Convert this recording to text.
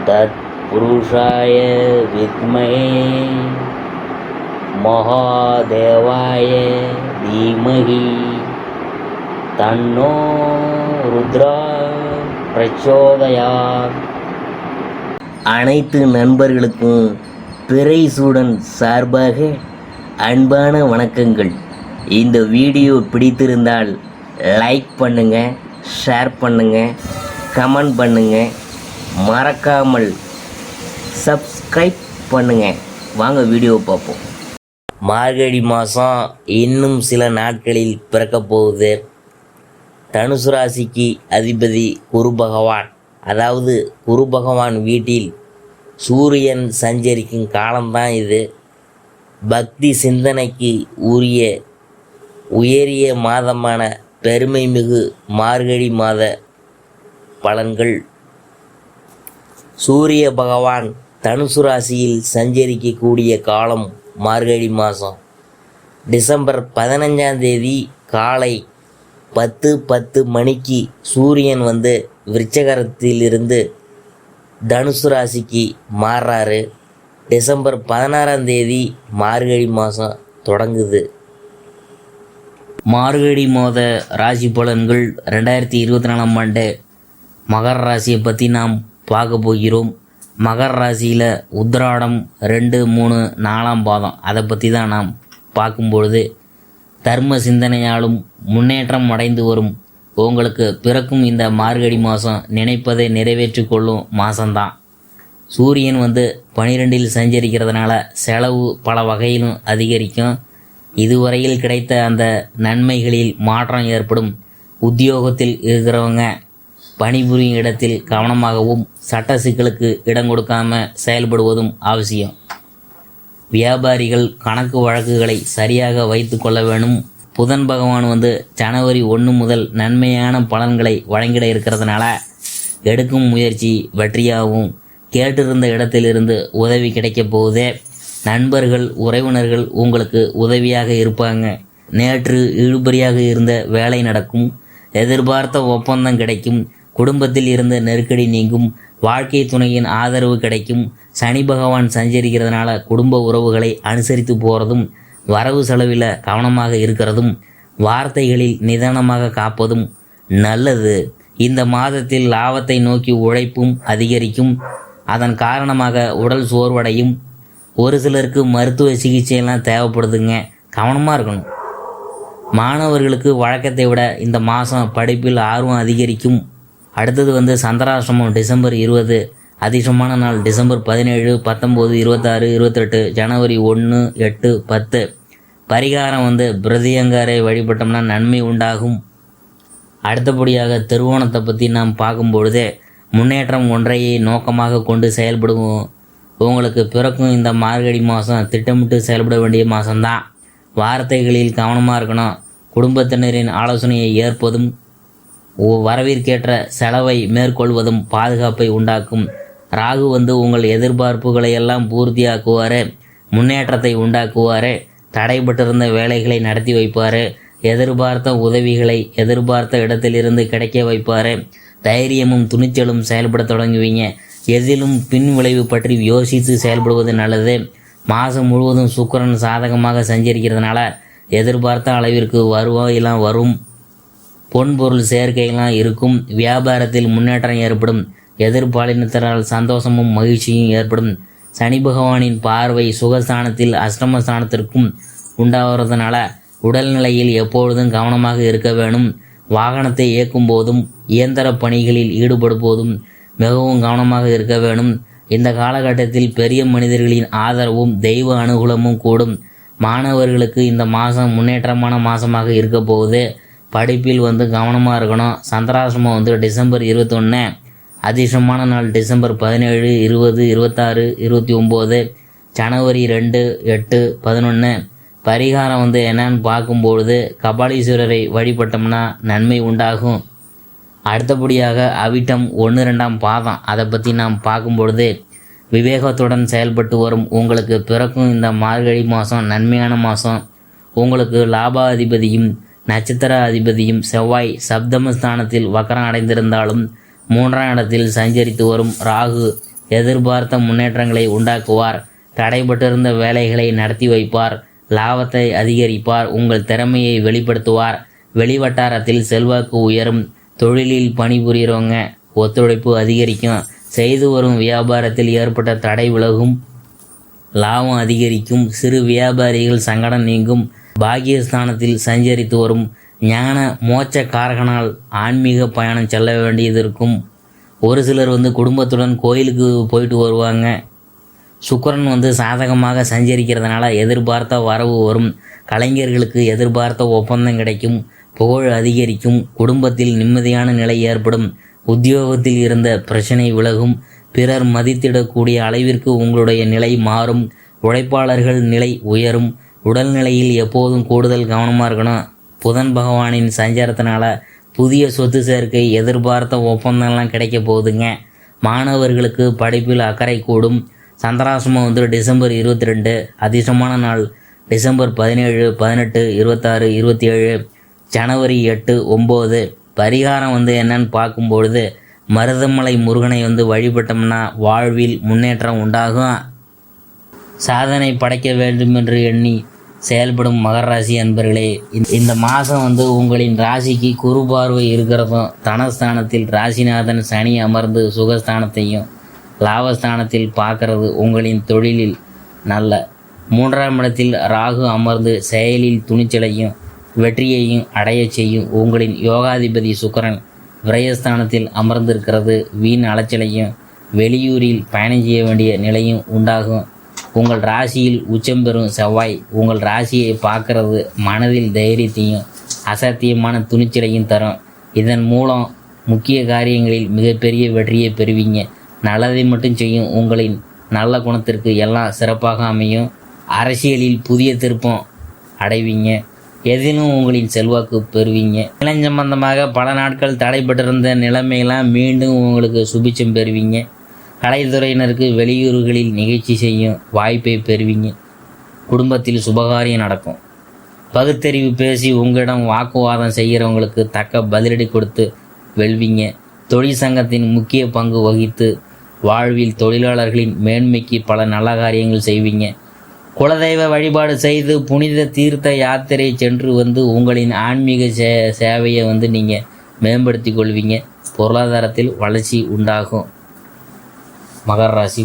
तत्पुरुषाय विद्महे महादेवाय धीमहि तन्नो रुद्रा प्रचोदयात्. அனைத்து நண்பர்களுக்கும் பிறைசூடன் சார்பாக அன்பான வணக்கங்கள். இந்த வீடியோ பிடித்திருந்தால் லைக் பண்ணுங்கள், ஷேர் பண்ணுங்கள், கமெண்ட் பண்ணுங்கள், மறக்காமல் சப்ஸ்கிரைப் பண்ணுங்கள். வாங்க வீடியோவை பார்ப்போம். மார்கழி மாதம் இன்னும் சில நாட்களில் பிறக்க போகுது. தனுசு ராசிக்கு அதிபதி குரு பகவான். அதாவது குரு பகவான் வீட்டில் சூரியன் சஞ்சரிக்கும் காலம்தான் இது. பக்தி சிந்தனைக்கு உயரிய மாதமான பெருமை மிகு மார்கழி மாத பலன்கள். சூரிய பகவான் தனுசு ராசியில் சஞ்சரிக்கக்கூடிய காலம் மார்கழி மாதம். டிசம்பர் 15 காலை 10:10 மணிக்கு சூரியன் விருச்சகத்திலிருந்து தனுசு ராசிக்கு மாறுறாரு. டிசம்பர் 16 மார்கழி மாதம் தொடங்குது. மார்கழி மாத ராசி பலன்கள் 2024 ஆண்டு மகர ராசியை பற்றி நாம் பார்க்க போகிறோம். மகர ராசியில் உத்திராடம் 2, 3, 4 பாதம் அதை பற்றி தான் நாம் பார்க்கும்பொழுது தர்ம சிந்தனையாலும் முன்னேற்றம் அடைந்து வரும் உங்களுக்கு பிறக்கும் இந்த மார்கழி மாதம் நினைப்பதை நிறைவேற்றி கொள்ளும் மாதம்தான். சூரியன் 12 சஞ்சரிக்கிறதுனால செலவு பல வகையிலும் அதிகரிக்கும். இதுவரையில் கிடைத்த அந்த நன்மைகளில் மாற்றம் ஏற்படும். உத்தியோகத்தில் இருக்கிறவங்க பணிபுரியும் இடத்தில் கவனமாகவும் சட்ட சிக்கலுக்கு இடம் கொடுக்காமல் செயல்படுவதும் அவசியம். வியாபாரிகள் கணக்கு வழக்குகளை சரியாக வைத்து கொள்ள வேணும். புதன் பகவான் ஜனவரி 1 முதல் நன்மையான பலன்களை வழங்கிட இருக்கிறதுனால எடுக்கும் முயற்சி வெற்றியாகவும் கேட்டிருந்த இடத்திலிருந்து உதவி கிடைக்கப் போகுதே. நண்பர்கள் உறவினர்கள் உங்களுக்கு உதவியாக இருப்பாங்க. நேற்று இழுபறியாக இருந்த வேலை நடக்கும். எதிர்பார்த்த ஒப்பந்தம் கிடைக்கும். குடும்பத்தில் இருந்த நெருக்கடி நீங்கும். வாழ்க்கை துணையின் ஆதரவு கிடைக்கும். சனி பகவான் சஞ்சரிக்கிறதுனால குடும்ப உறவுகளை அனுசரித்து போகிறதும், வரவு செலவில் கவனமாக இருக்கிறதும், வார்த்தைகளில் நிதானமாக காப்பதும் நல்லது. இந்த மாதத்தில் லாபத்தை நோக்கி உழைப்பும் அதிகரிக்கும். அதன் காரணமாக உடல் சோர்வடையும். ஒரு சிலருக்கு மருத்துவ சிகிச்சையெல்லாம் தேவைப்படுதுங்க, கவனமாக இருக்கணும். மாணவர்களுக்கு வழக்கத்தை விட இந்த மாதம் படிப்பில் ஆர்வம் அதிகரிக்கும். அடுத்தது சந்திராஷ்டமம் டிசம்பர் 20. அதிர்ஷ்டமான நாள் டிசம்பர் 17, 19, 26, 28, ஜனவரி 1, 8, 10. பரிகாரம் பிரதியங்காரை வழிபட்டோம்னா நன்மை உண்டாகும். அடுத்தபடியாக திருவோணத்தை பற்றி நாம் பார்க்கும்பொழுதே முன்னேற்றம் ஒன்றையே நோக்கமாக கொண்டு செயல்படுவோம். உங்களுக்கு பிறக்கும் இந்த மார்கழி மாதம் திட்டமிட்டு செயல்பட வேண்டிய மாதம்தான். வார்த்தைகளில் கவனமாக இருக்கணும். குடும்பத்தினரின் ஆலோசனையை ஏற்பதும் வரவிற்கேற்ற செலவை மேற்கொள்வதும் பாதுகாப்பை உண்டாக்கும். ராகு உங்கள் எதிர்பார்ப்புகளை எல்லாம் பூர்த்தியாக்குவார். முன்னேற்றத்தை உண்டாக்குவார். தடைபட்டிருந்த வேலைகளை நடத்தி வைப்பார். எதிர்பார்த்த உதவிகளை எதிர்பார்த்த இடத்திலிருந்து கிடைக்க வைப்பார். தைரியமும் துணிச்சலும் செயல்பட தொடங்குவீங்க. எதிலும் பின் விளைவு பற்றி யோசித்து செயல்படுவது நல்லது. மாதம் முழுவதும் சுக்கிரன் சாதகமாக சஞ்சரிக்கிறதுனால எதிர்பார்த்த அளவிற்கு வருவாயெல்லாம் வரும். பொன்பொருள் சேர்க்கையெல்லாம் இருக்கும். வியாபாரத்தில் முன்னேற்றம் ஏற்படும். எதிர்பாலினத்தினால் சந்தோஷமும் மகிழ்ச்சியும் ஏற்படும். சனி பகவானின் பார்வை சுகஸ்தானத்தில் அஷ்டமஸ்தானத்திற்கும் உண்டாகிறதுனால உடல்நிலையில் எப்பொழுதும் கவனமாக இருக்க வேணும். வாகனத்தை இயக்கும் போதும் இயந்திர பணிகளில் ஈடுபடும் போதும் மிகவும் கவனமாக இருக்க வேணும். இந்த காலகட்டத்தில் பெரிய மனிதர்களின் ஆதரவும் தெய்வ அனுகூலமும் கூடும். மாணவர்களுக்கு இந்த மாதம் முன்னேற்றமான மாதமாக இருக்க போகுது. படிப்பில் கவனமாக இருக்கணும். சந்திராசிரமம் டிசம்பர் 21. அதிர்ஷ்டமான நாள் டிசம்பர் 17, 20, 26, 29, ஜனவரி 2, 8, 11. பரிகாரம் என்னன்னு பார்க்கும்பொழுது கபாலீஸ்வரரை வழிபட்டோம்னா நன்மை உண்டாகும். அடுத்தபடியாக அவிட்டம் 1, 2 பாதம் அதை பற்றி நாம் பார்க்கும்பொழுது விவேகத்துடன் செயல்பட்டு வரும் உங்களுக்கு பிறக்கும் இந்த மார்கழி மாதம் நன்மையான மாதம். உங்களுக்கு லாபாதிபதியும் நட்சத்திர அதிபதியும் செவ்வாய் சப்தமஸ்தானத்தில் வக்கரம் அடைந்திருந்தாலும் 3ஆம் இடத்தில் சஞ்சரித்து வரும் ராகு எதிர்பார்த்த முன்னேற்றங்களை உண்டாக்குவார். தடைபட்டிருந்த வேலைகளை நடத்தி வைப்பார். லாபத்தை அதிகரிப்பார். உங்கள் திறமையை வெளிப்படுத்துவார். வெளிவட்டாரத்தில் செல்வாக்கு உயரும். தொழிலில் பணிபுரிகிறவங்க ஒத்துழைப்பு அதிகரிக்கும். செய்து வரும் வியாபாரத்தில் ஏற்பட்ட தடை விலகும். லாபம் அதிகரிக்கும். சிறு வியாபாரிகள் சங்கடம் நீங்கும். பாக்கியஸ்தானத்தில் சஞ்சரித்து வரும் ஞான மோட்ச காரகனால் ஆன்மீக பயணம் செல்ல வேண்டியது இருக்கும். ஒரு சிலர் குடும்பத்துடன் கோயிலுக்கு போயிட்டு வருவாங்க. சுக்கிரன் சாதகமாக சஞ்சரிக்கிறதுனால எதிர்பார்த்த வரவு வரும். கலைஞர்களுக்கு எதிர்பார்த்த ஒப்பந்தம் கிடைக்கும். புகழ் அதிகரிக்கும். குடும்பத்தில் நிம்மதியான நிலை ஏற்படும். உத்தியோகத்தில் இருந்த பிரச்சனை விலகும். பிறர் மதித்திடக்கூடிய அளவிற்கு உங்களுடைய நிலை மாறும். உழைப்பாளர்கள் நிலை உயரும். உடல்நிலையில் எப்போதும் கூடுதல் கவனமாக இருக்கணும். புதன் பகவானின் சஞ்சாரத்தினால புதிய சொத்து சேர்க்கை, எதிர்பார்த்த ஒப்பந்தம்லாம் கிடைக்க போகுதுங்க. மாணவர்களுக்கு படிப்பில் அக்கறை கூடும். சந்திராசிரமம் டிசம்பர் 22. அதிர்ஷ்டமான நாள் டிசம்பர் 17, 18, 26, 27, ஜனவரி 8, 9. பரிகாரம் என்னன்னு பார்க்கும்பொழுது மருதமலை முருகனை வழிபட்டோம்னா வாழ்வில் முன்னேற்றம் உண்டாகும். சாதனை படைக்க வேண்டும் என்று எண்ணி செயல்படும் மகர ராசி அன்பர்களே, இந்த மாதம் உங்களின் ராசிக்கு குரு பார்வை இருக்கிறதும், தனஸ்தானத்தில் ராசிநாதன் சனி அமர்ந்து சுகஸ்தானத்தையும் லாபஸ்தானத்தில் பார்க்கறது உங்களின் தொழிலில் நல்ல. 3ஆம் இடத்தில் ராகு அமர்ந்து செயலில் துணிச்சலையும் வெற்றியையும் அடைய செய்யும். உங்களின் யோகாதிபதி சுக்கிரன் விரயஸ்தானத்தில் அமர்ந்திருக்கிறது வீண் அலைச்சலையும் வெளியூரில் பயணம் செய்ய வேண்டிய நிலையும் உண்டாகும். உங்கள் ராசியில் உச்சம் பெறும் செவ்வாய் உங்கள் ராசியை பார்க்கறது மனதில் தைரியத்தையும் அசாத்தியமான துணிச்சலையும் தரும். இதன் மூலம் முக்கிய காரியங்களில் மிகப்பெரிய வெற்றியை பெறுவீங்க. நல்லதை மட்டும் செய்யும். உங்களின் நல்ல குணத்திற்கு எல்லாம் சிறப்பாக அமையும். அரசியலில் புதிய திருப்பம் அடைவீங்க. எதிலும் உங்களின் செல்வாக்கு பெறுவீங்க. நிலம் சம்பந்தமாக பல நாட்கள் தடைபட்டிருந்த நிலைமையெல்லாம் மீண்டும் உங்களுக்கு சுபிச்சம் பெறுவீங்க. கலைத்துறையினருக்கு வெளியூர்களில் நிகழ்ச்சி செய்யும் வாய்ப்பை பெறுவீங்க. குடும்பத்தில் சுபகாரியம் நடக்கும். பகுத்தறிவு பேசி உங்களிடம் வாக்குவாதம் செய்கிறவங்களுக்கு தக்க பதிலடி கொடுத்து வெல்வீங்க. தொழிற்சங்கத்தின் முக்கிய பங்கு வகித்து வாழ்வில் தொழிலாளர்களின் மேன்மைக்கு பல நல்ல காரியங்கள் செய்வீங்க. குலதெய்வ வழிபாடு செய்து புனித தீர்த்த யாத்திரை சென்று உங்களின் ஆன்மீக சேவையை நீங்கள் மேம்படுத்தி கொள்வீங்க. பொருளாதாரத்தில் வளர்ச்சி உண்டாகும். மகர ராசி